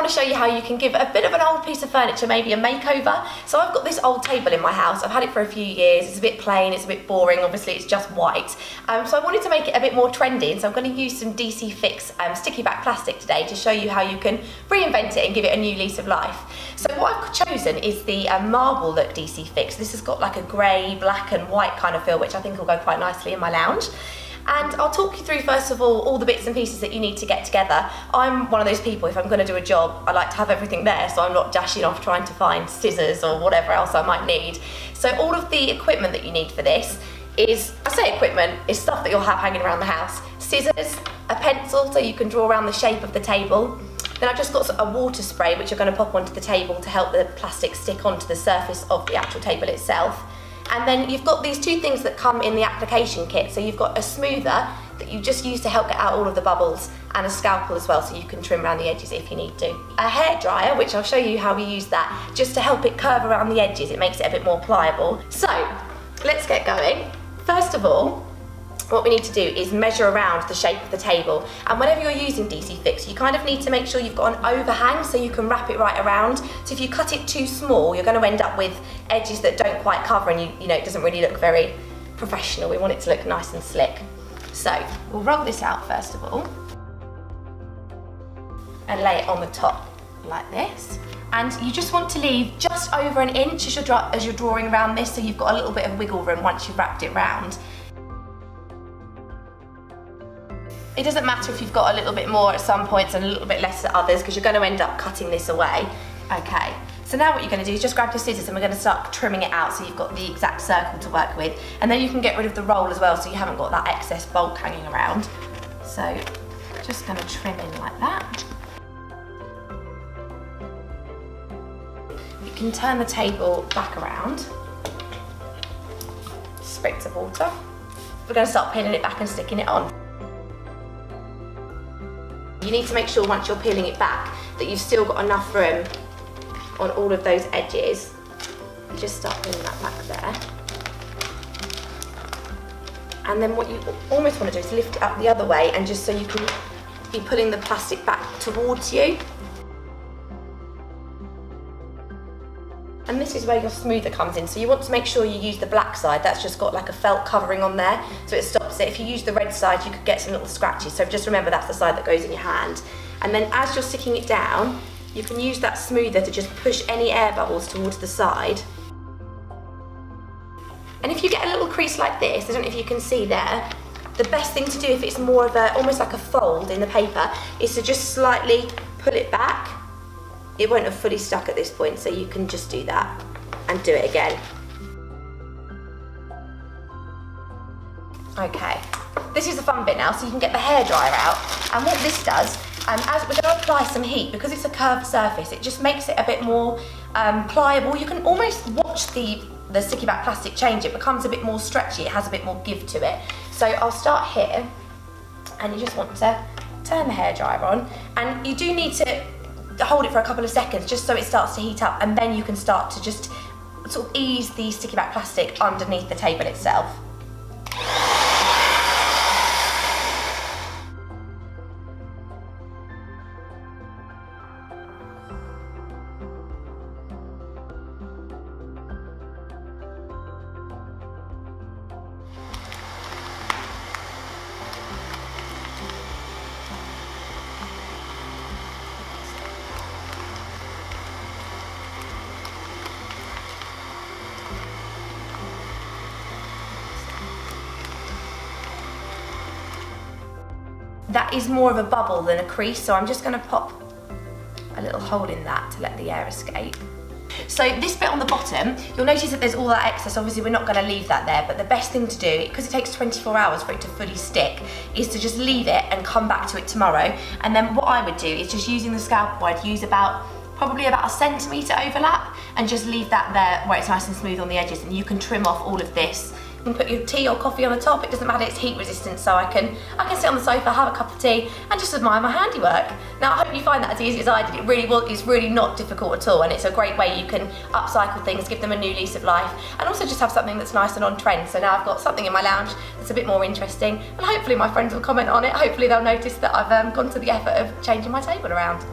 want to show you how you can give a bit of an old piece of furniture maybe a makeover. So I've got this old table in my house. I've had it for a few years. It's a bit plain, it's a bit boring, obviously it's just white. So I wanted to make it a bit more trendy, and so I'm going to use some DC Fix sticky back plastic today to show you how you can reinvent it and give it a new lease of life. So what I've chosen is the marble look DC Fix. This has got like a grey, black and white kind of feel, which I think will go quite nicely in my lounge. And I'll talk you through first of all the bits and pieces that you need to get together. I'm one of those people, if I'm going to do a job, I like to have everything there so I'm not dashing off trying to find scissors or whatever else I might need. So all of the equipment that you need for this is, I say equipment, is stuff that you'll have hanging around the house. Scissors, a pencil so you can draw around the shape of the table. Then I've just got a water spray which you're going to pop onto the table to help the plastic stick onto the surface of the actual table itself. And then you've got these two things that come in the application kit. So you've got a smoother that you just use to help get out all of the bubbles, and a scalpel as well so you can trim around the edges if you need to. A hairdryer, which I'll show you how we use that, just to help it curve around the edges. It makes it a bit more pliable. So let's get going. First of all, what we need to do is measure around the shape of the table. And whenever you're using DC Fix, you kind of need to make sure you've got an overhang so you can wrap it right around. So if you cut it too small, you're going to end up with edges that don't quite cover, and you know, it doesn't really look very professional. We want it to look nice and slick. So we'll roll this out first of all and lay it on the top like this. And you just want to leave just over an inch as you're drawing around this, so you've got a little bit of wiggle room once you've wrapped it round. It doesn't matter if you've got a little bit more at some points and a little bit less at others, because you're going to end up cutting this away. Okay, so now what you're going to do is just grab your scissors and we're going to start trimming it out so you've got the exact circle to work with. And then you can get rid of the roll as well so you haven't got that excess bulk hanging around. So just going to trim in like that. You can turn the table back around. Sprigs of water. We're going to start peeling it back and sticking it on. You need to make sure once you're peeling it back that you've still got enough room on all of those edges. You just start peeling that back there. And then what you almost want to do is lift it up the other way, and just so you can be pulling the plastic back towards you. And this is where your smoother comes in. So you want to make sure you use the black side. That's just got like a felt covering on there, so it stops it. If you use the red side, you could get some little scratches. So just remember that's the side that goes in your hand. And then as you're sticking it down, you can use that smoother to just push any air bubbles towards the side. And if you get a little crease like this, I don't know if you can see there, the best thing to do if it's more of a, almost like a fold in the paper, is to just slightly pull it back. It won't have fully stuck at this point, so you can just do that and do it again. Okay, this is the fun bit now, so you can get the hairdryer out. And what this does, as we're going to apply some heat, because it's a curved surface, it just makes it a bit more pliable. You can almost watch the sticky back plastic change. It becomes a bit more stretchy, it has a bit more give to it. So I'll start here, and you just want to turn the hairdryer on, and you do need to hold it for a couple of seconds just so it starts to heat up, and then you can start to just sort of ease the sticky back plastic underneath the table itself. That is more of a bubble than a crease, so I'm just going to pop a little hole in that to let the air escape. So this bit on the bottom, you'll notice that there's all that excess. Obviously we're not going to leave that there, but the best thing to do, because it takes 24 hours for it to fully stick, is to just leave it and come back to it tomorrow. And then what I would do is, just using the scalpel, I'd use probably about a centimetre overlap, and just leave that there where it's nice and smooth on the edges, and you can trim off all of this. You can put your tea or coffee on the top, it doesn't matter, it's heat resistant, so I can sit on the sofa, have a cup of tea, and just admire my handiwork. Now I hope you find that as easy as I did. It's really not difficult at all, and it's a great way you can upcycle things, give them a new lease of life, and also just have something that's nice and on trend. So now I've got something in my lounge that's a bit more interesting, and hopefully my friends will comment on it. Hopefully they'll notice that I've gone to the effort of changing my table around.